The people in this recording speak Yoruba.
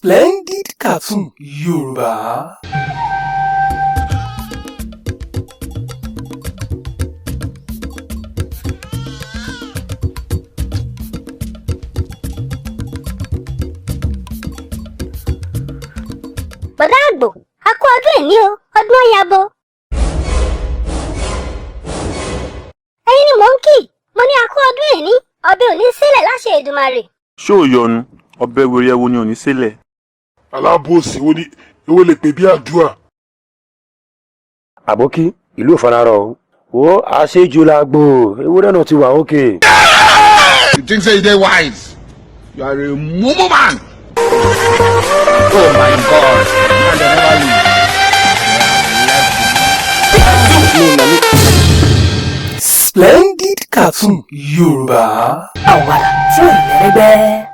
Splendid Cartoon Yoruba. Bàbá àgbò, a kú ọdún èní o, ọdún ọ̀yàbọ̀. Ẹ̀yin ni mò ń kì, mo ní a kú ọdún èní, ọbẹ̀ òní sílẹ̀ láṣẹ Èdùmàrè. Ṣé ò yọnu, ọbẹ̀ wèrè ẹwo ni òní sílẹ̀. Alábòsí wo ni ewé lè pè bí àdúrà. Àbókí, ìlú òfanarọ̀ o, àṣejù làgbò, ewúrẹ́ náà ti wà òkè. You think say you dey wise? You are a mumu man. Oh my God. Splendid Cartoon Yoruba. Àwàdà tí ò lẹ́gbẹ́.